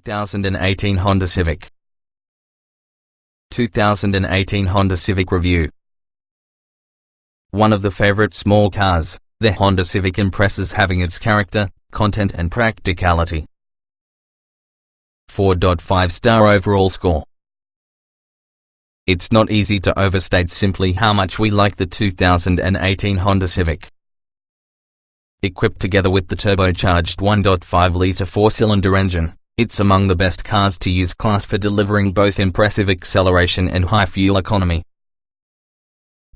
2018 Honda Civic. 2018 Honda Civic Review. One of the favorite small cars, the Honda Civic impresses having its character, content and practicality. 4.5-star overall score. It's not easy to overstate simply how much we like the 2018 Honda Civic. Equipped together with the turbocharged 1.5-litre 4-cylinder engine, it's among the best cars to use class for delivering both impressive acceleration and high fuel economy.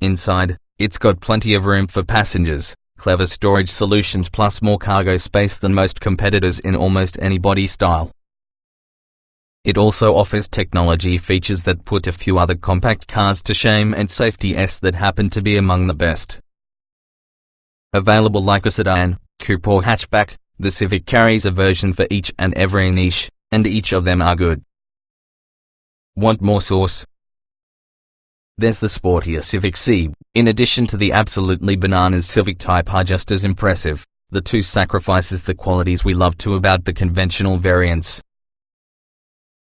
Inside, it's got plenty of room for passengers, clever storage solutions plus more cargo space than most competitors in almost any body style. It also offers technology features that put a few other compact cars to shame and safety-s that happen to be among the best. Available like a sedan, coupe or hatchback, the Civic carries a version for each and every niche, and each of them are good. Want more sauce? There's the sportier Civic C. In addition to the absolutely bananas Civic Type R, just as impressive, the two sacrifices the qualities we love to about the conventional variants.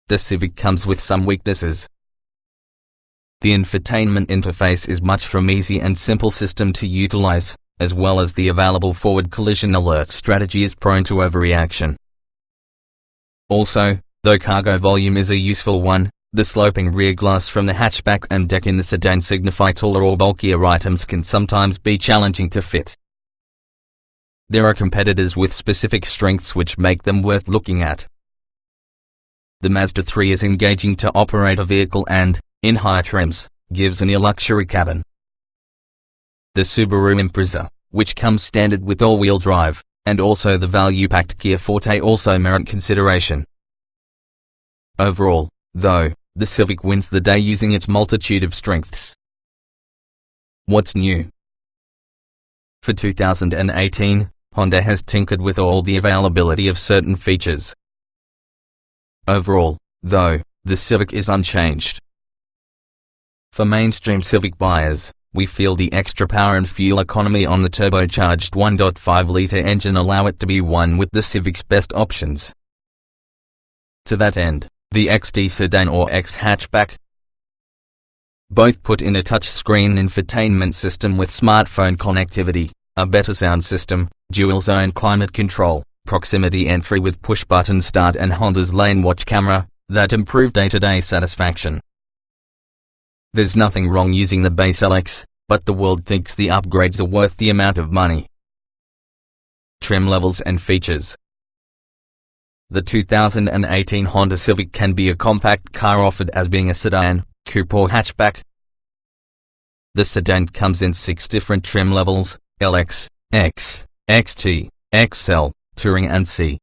The Civic comes with some weaknesses. The infotainment interface is much from easy and simple system to utilize, as well as the available forward collision alert strategy is prone to overreaction. Also, though cargo volume is a useful one, the sloping rear glass from the hatchback and deck in the sedan signify taller or bulkier items can sometimes be challenging to fit. There are competitors with specific strengths which make them worth looking at. The Mazda 3 is engaging to operate a vehicle and, in higher trims, gives an luxury cabin. The Subaru Impreza, which comes standard with all-wheel drive, and also the value-packed Kia Forte also merit consideration. Overall, though, the Civic wins the day using its multitude of strengths. What's new? For 2018, Honda has tinkered with all the availability of certain features. Overall, though, the Civic is unchanged. For mainstream Civic buyers, we feel the extra power and fuel economy on the turbocharged 1.5-litre engine allow it to be one with the Civic's best options. To that end, the XD sedan or X hatchback, both put in a touchscreen infotainment system with smartphone connectivity, a better sound system, dual-zone climate control, proximity entry with push-button start and Honda's lane watch camera, that improve day-to-day satisfaction. There's nothing wrong using the base LX, but the world thinks the upgrades are worth the amount of money. Trim levels and features. The 2018 Honda Civic can be a compact car offered as being a sedan, coupe or hatchback. The sedan comes in 6 different trim levels: LX, X, XT, XL, Touring and C.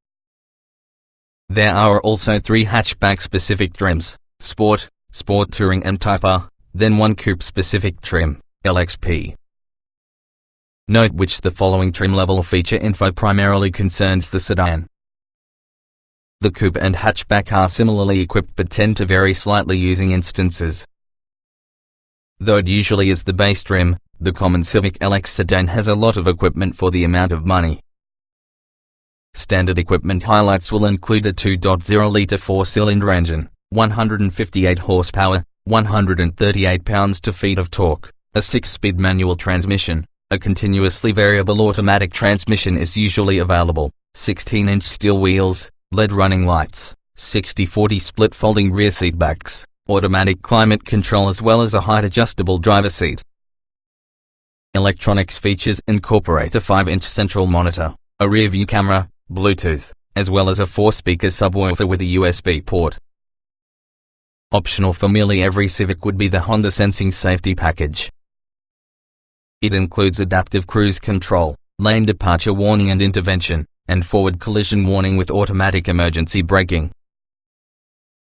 There are also 3 hatchback-specific trims: Sport, Sport Touring and Type R, then 1 coupe-specific trim, LXP. Note which the following trim level feature info primarily concerns the sedan. The coupe and hatchback are similarly equipped but tend to vary slightly using instances. Though it usually is the base trim, the common Civic LX sedan has a lot of equipment for the amount of money. Standard equipment highlights will include a 2.0-litre 4-cylinder engine, 158 horsepower, 138 pounds-feet of torque, a 6-speed manual transmission, a continuously variable automatic transmission is usually available, 16-inch steel wheels, LED running lights, 60/40 split folding rear seat backs, automatic climate control as well as a height-adjustable driver seat. Electronics features incorporate a 5-inch central monitor, a rear-view camera, Bluetooth, as well as a 4-speaker subwoofer with a USB port. Optional for nearly every Civic would be the Honda Sensing Safety Package. It includes adaptive cruise control, lane departure warning and intervention, and forward collision warning with automatic emergency braking.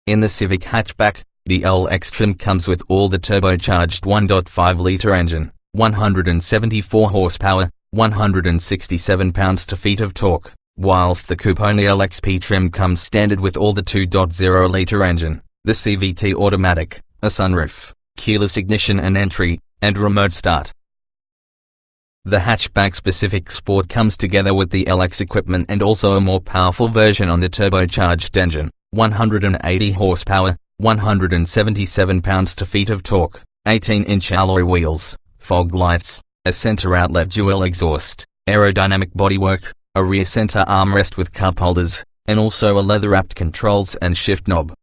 In the Civic hatchback, the LX trim comes with all the turbocharged 1.5-litre engine, 174 horsepower, 167 pounds-feet of torque, whilst the coupe-only LXP trim comes standard with all the 2.0-litre engine, the CVT automatic, a sunroof, keyless ignition and entry, and remote start. The hatchback-specific Sport comes together with the LX equipment and also a more powerful version on the turbocharged engine, 180 horsepower, 177 pounds-feet of torque, 18-inch alloy wheels, fog lights, a center outlet dual exhaust, aerodynamic bodywork, a rear center armrest with cup holders, and also a leather-wrapped controls and shift knob.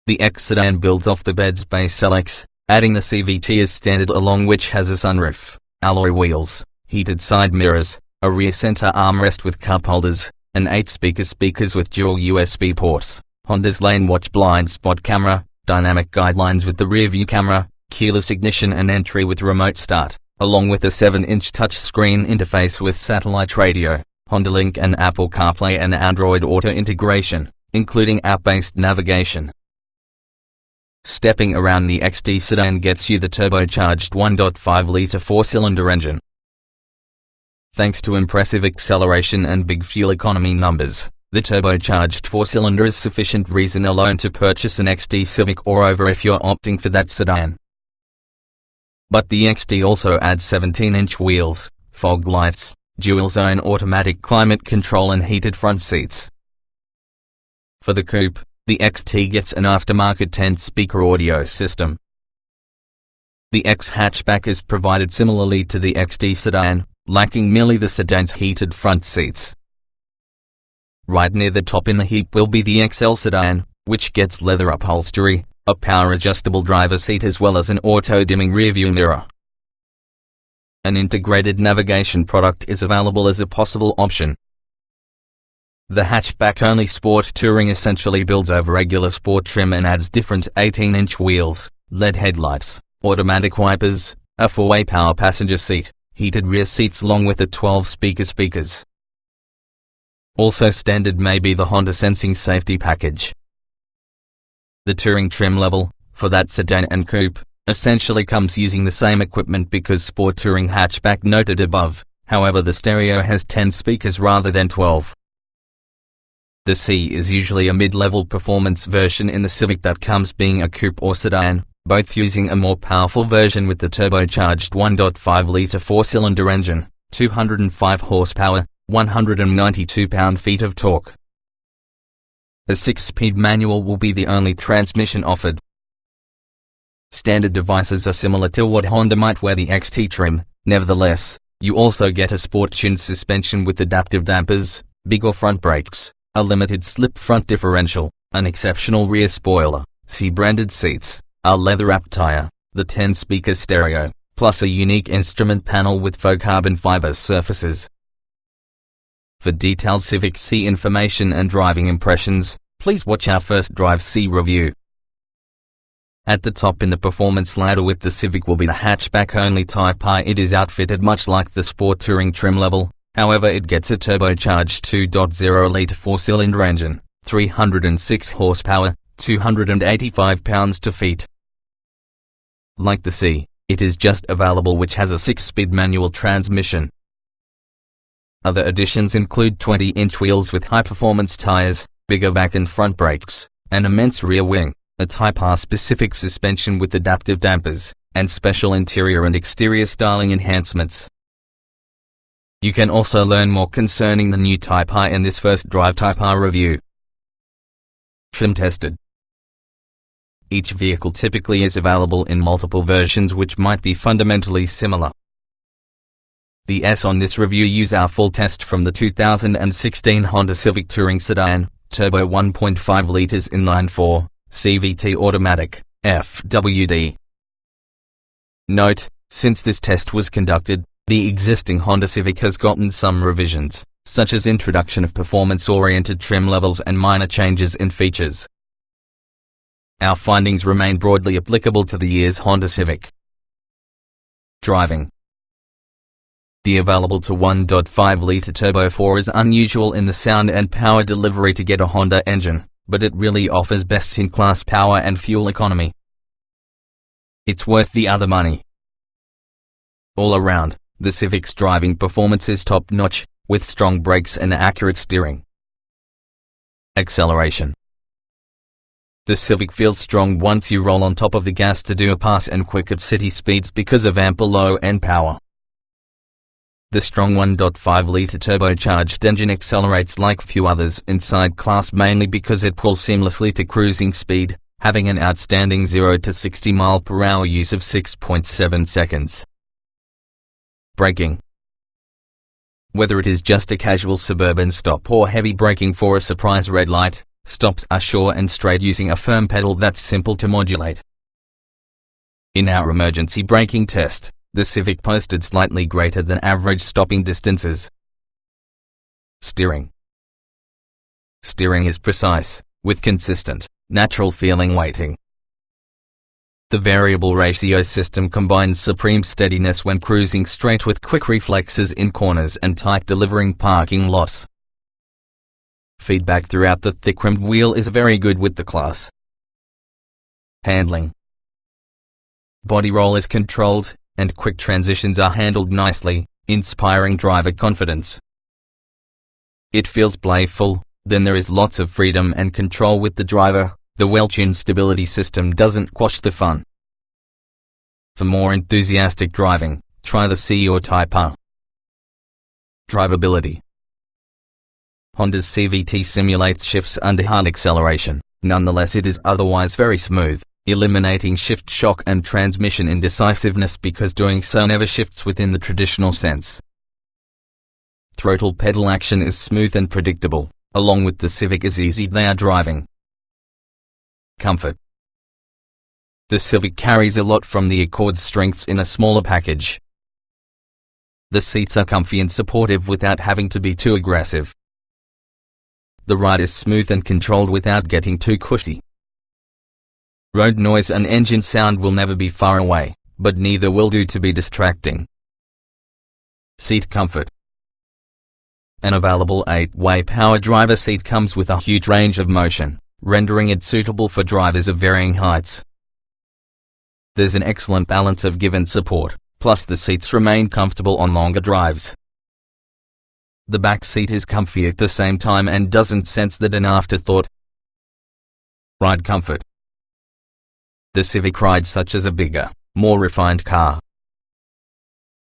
The X sedan builds off the bed's base LX, adding the CVT as standard, along which has a sunroof, alloy wheels, heated side mirrors, a rear center armrest with cup holders, and 8 speakers with dual USB ports, Honda's lane watch blind spot camera, dynamic guidelines with the rear view camera, keyless ignition and entry with remote start, along with a 7-inch touchscreen interface with satellite radio, Honda Link and Apple CarPlay and Android Auto integration, including app-based navigation. Stepping around, the XT sedan gets you the turbocharged 1.5-litre 4-cylinder engine. Thanks to impressive acceleration and big fuel economy numbers, the turbocharged 4-cylinder is sufficient reason alone to purchase an XT Civic or over if you're opting for that sedan. But the XT also adds 17-inch wheels, fog lights, dual-zone automatic climate control and heated front seats. For the coupe, the XT gets an aftermarket 10-speaker audio system. The X hatchback is provided similarly to the XT sedan, lacking merely the sedan's heated front seats. Right near the top in the heap will be the XL sedan, which gets leather upholstery, a power-adjustable driver seat as well as an auto-dimming rearview mirror. An integrated navigation product is available as a possible option. The hatchback-only Sport Touring essentially builds over regular sport trim and adds different 18-inch wheels, LED headlights, automatic wipers, a 4-way power passenger seat, heated rear seats along with the 12 speakers. Also standard may be the Honda Sensing Safety Package. The Touring trim level, for that sedan and coupe, essentially comes using the same equipment because Sport Touring hatchback noted above, however the stereo has 10 speakers rather than 12. The C is usually a mid-level performance version in the Civic that comes being a coupe or sedan, both using a more powerful version with the turbocharged 1.5-litre 4-cylinder engine, 205 horsepower, 192 pound-feet of torque. A 6-speed manual will be the only transmission offered. Standard devices are similar to what Honda might wear the XT trim, nevertheless, you also get a sport-tuned suspension with adaptive dampers, bigger front brakes, a limited slip front differential, an exceptional rear spoiler, C-branded seats, a leather-wrapped tire, the 10-speaker stereo, plus a unique instrument panel with faux carbon fiber surfaces. For detailed Civic C information and driving impressions, please watch our first Drive C review. At the top in the performance ladder with the Civic will be the hatchback-only Type R. It is outfitted much like the Sport Touring trim level, however it gets a turbocharged 2.0-litre 4-cylinder engine, 306 horsepower, 285 pounds-feet. Like the C, it is just available which has a 6-speed manual transmission. Other additions include 20-inch wheels with high-performance tires, bigger back and front brakes, an immense rear wing, a Type R-specific suspension with adaptive dampers, and special interior and exterior styling enhancements. You can also learn more concerning the new Type R in this first Drive Type R review. Trim tested. Each vehicle typically is available in multiple versions which might be fundamentally similar. The S on this review use our full test from the 2016 Honda Civic Touring Sedan, turbo 1.5 liters inline-4, CVT automatic, FWD. Note, since this test was conducted, the existing Honda Civic has gotten some revisions, such as introduction of performance-oriented trim levels and minor changes in features. Our findings remain broadly applicable to the year's Honda Civic. Driving. The available to 1.5-litre turbo 4 is unusual in the sound and power delivery to get a Honda engine, but it really offers best-in-class power and fuel economy. It's worth the other money. All around, the Civic's driving performance is top-notch, with strong brakes and accurate steering. Acceleration. The Civic feels strong once you roll on top of the gas to do a pass and quick at city speeds because of ample low-end power. The strong 1.5-litre turbocharged engine accelerates like few others inside class, mainly because it pulls seamlessly to cruising speed, having an outstanding 0 to 60 mph use of 6.7 seconds. Braking. Whether it is just a casual suburban stop or heavy braking for a surprise red light, stops are sure and straight using a firm pedal that's simple to modulate. In our emergency braking test, the Civic posted slightly greater than average stopping distances. Steering. Steering is precise, with consistent, natural feeling weighting. The variable ratio system combines supreme steadiness when cruising straight with quick reflexes in corners and tight, delivering parking loss. Feedback throughout the thick-rimmed wheel is very good with the class. Handling. Body roll is controlled, and quick transitions are handled nicely, inspiring driver confidence. It feels playful, then there is lots of freedom and control with the driver. The well-tuned stability system doesn't quash the fun. For more enthusiastic driving, try the Civic Type R. Drivability. Honda's CVT simulates shifts under hard acceleration, nonetheless it is otherwise very smooth, eliminating shift shock and transmission indecisiveness because doing so never shifts within the traditional sense. Throttle pedal action is smooth and predictable, along with the Civic is easy there driving. Comfort. The Civic carries a lot from the Accord's strengths in a smaller package. The seats are comfy and supportive without having to be too aggressive. The ride is smooth and controlled without getting too cushy. Road noise and engine sound will never be far away, but neither will do to be distracting. Seat comfort. An available 8-way power driver seat comes with a huge range of motion, rendering it suitable for drivers of varying heights. There's an excellent balance of give and support, plus the seats remain comfortable on longer drives. The back seat is comfy at the same time and doesn't sense that an afterthought. Ride comfort. The Civic rides such as a bigger, more refined car.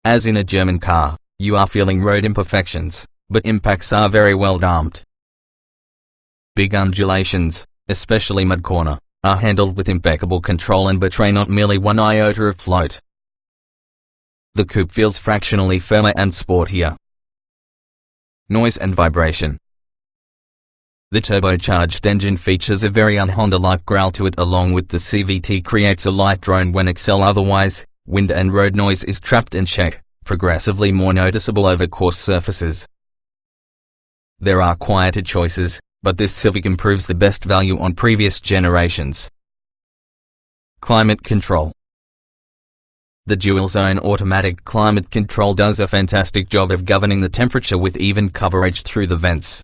As in a German car, you are feeling road imperfections, but impacts are very well damped. Big undulations, especially mid-corner, are handled with impeccable control and betray not merely one iota of float. The coupe feels fractionally firmer and sportier. Noise and vibration. The turbocharged engine features a very un-Honda-like growl to it, along with the CVT creates a light drone when otherwise, wind and road noise is trapped in check, progressively more noticeable over coarse surfaces. There are quieter choices, but this Civic improves the best value on previous generations. Climate control. The dual-zone automatic climate control does a fantastic job of governing the temperature with even coverage through the vents.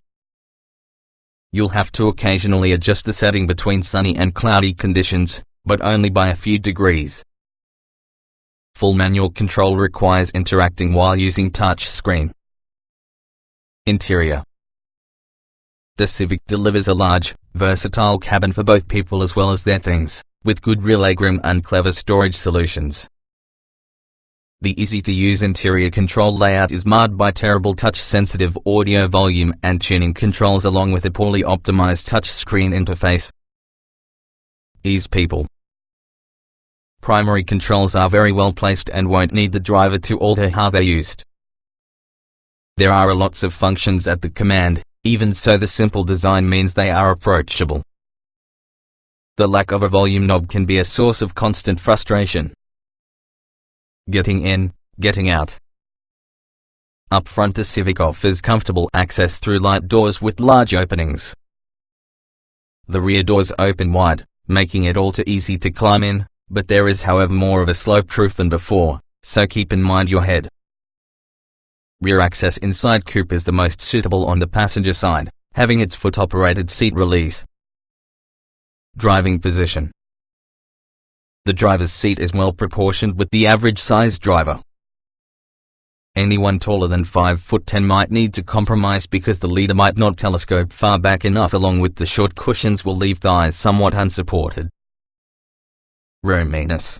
You'll have to occasionally adjust the setting between sunny and cloudy conditions, but only by a few degrees. Full manual control requires interacting while using touch screen. Interior. The Civic delivers a large, versatile cabin for both people as well as their things, with good rear legroom and clever storage solutions. The easy-to-use interior control layout is marred by terrible touch-sensitive audio volume and tuning controls along with a poorly optimized touchscreen interface. Ease people. Primary controls are very well placed and won't need the driver to alter how they're used. There are lots of functions at the command, even so the simple design means they are approachable. The lack of a volume knob can be a source of constant frustration. Getting in, getting out. Up front, the Civic offers comfortable access through light doors with large openings. The rear doors open wide, making it all too easy to climb in, but there is however more of a sloped roof than before, so keep in mind your head. Rear access inside coupe is the most suitable on the passenger side, having its foot-operated seat release. Driving position. The driver's seat is well proportioned with the average-sized driver. Anyone taller than 5'10" might need to compromise because the leader might not telescope far back enough, along with the short cushions will leave thighs somewhat unsupported. Roominess.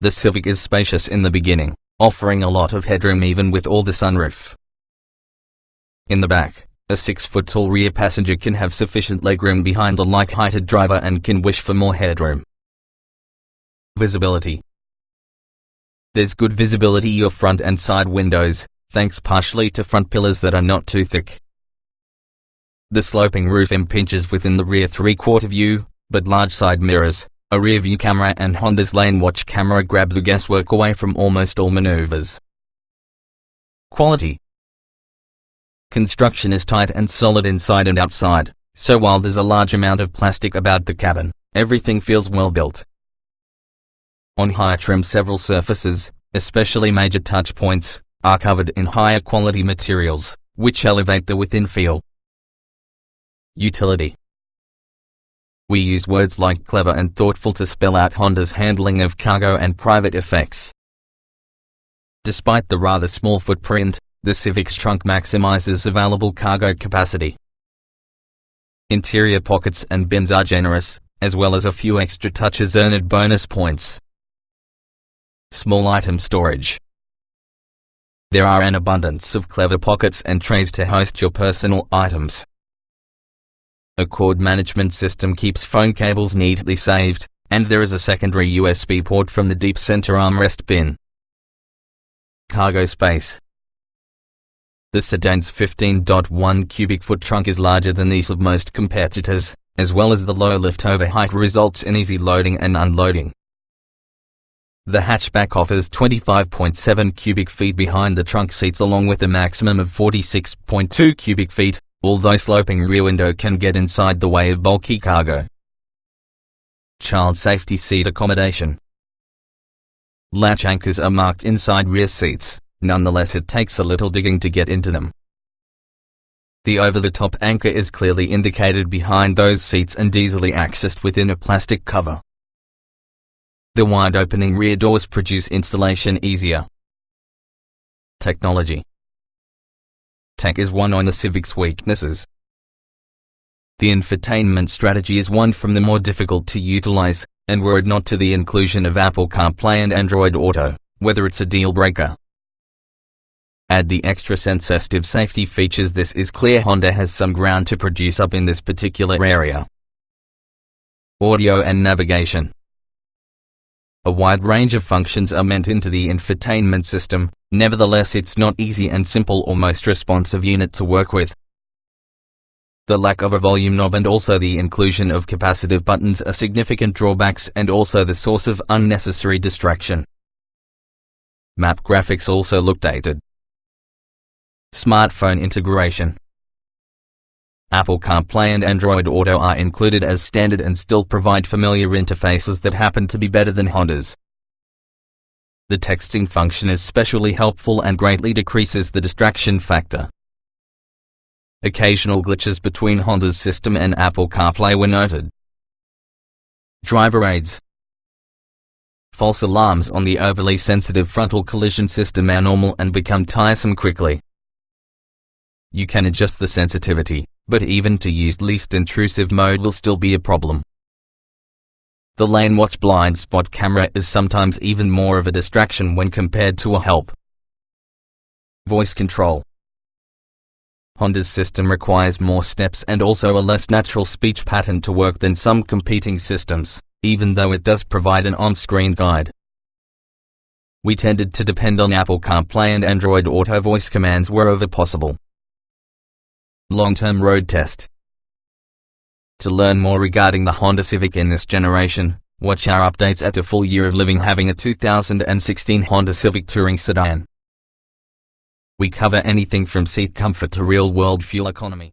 The Civic is spacious in the beginning, offering a lot of headroom even with all the sunroof. In the back, a 6-foot-tall rear passenger can have sufficient legroom behind a like-heighted driver and can wish for more headroom. Visibility. There's good visibility your front and side windows, thanks partially to front pillars that are not too thick. The sloping roof impinges within the rear 3/4 view, but large side mirrors, a rear view camera and Honda's lane watch camera grab the guesswork away from almost all maneuvers. Quality. Construction is tight and solid inside and outside, so while there's a large amount of plastic about the cabin, everything feels well built. On higher trim, several surfaces, especially major touch points, are covered in higher quality materials, which elevate the within feel. Utility. We use words like clever and thoughtful to spell out Honda's handling of cargo and private effects. Despite the rather small footprint, the Civic's trunk maximizes available cargo capacity. Interior pockets and bins are generous, as well as a few extra touches earned bonus points. Small item storage. There are an abundance of clever pockets and trays to host your personal items. A cord management system keeps phone cables neatly saved, and there is a secondary USB port from the deep center armrest bin. Cargo space. The sedan's 15.1 cubic foot trunk is larger than these of most competitors, as well as the low lift-over height results in easy loading and unloading. The hatchback offers 25.7 cubic feet behind the trunk seats along with a maximum of 46.2 cubic feet, although sloping rear window can get inside the way of bulky cargo. Child safety seat accommodation. Latch anchors are marked inside rear seats, nonetheless it takes a little digging to get into them. The over-the-top anchor is clearly indicated behind those seats and easily accessed within a plastic cover. The wide-opening rear doors produce installation easier. Technology. Tech is one of the Civic's weaknesses. The infotainment strategy is one from the more difficult to utilize, and were it not to the inclusion of Apple CarPlay and Android Auto, whether it's a deal breaker. Add the extra sensitive safety features, this is clear Honda has some ground to produce up in this particular area. Audio and navigation. A wide range of functions are meant into the infotainment system, nevertheless it's not easy and simple or most responsive unit to work with. The lack of a volume knob and also the inclusion of capacitive buttons are significant drawbacks and also the source of unnecessary distraction. Map graphics also look dated. Smartphone integration. Apple CarPlay and Android Auto are included as standard and still provide familiar interfaces that happen to be better than Honda's. The texting function is especially helpful and greatly decreases the distraction factor. Occasional glitches between Honda's system and Apple CarPlay were noted. Driver aids. False alarms on the overly sensitive frontal collision system are normal and become tiresome quickly. You can adjust the sensitivity, but even to use least intrusive mode will still be a problem. The lane watch blind spot camera is sometimes even more of a distraction when compared to a help. Voice control. Honda's system requires more steps and also a less natural speech pattern to work than some competing systems, even though it does provide an on-screen guide. We tended to depend on Apple CarPlay and Android Auto voice commands wherever possible. Long-term road test. To learn more regarding the Honda Civic in this generation, watch our updates at a full year of living having a 2016 Honda Civic Touring Sedan. We cover anything from seat comfort to real-world fuel economy.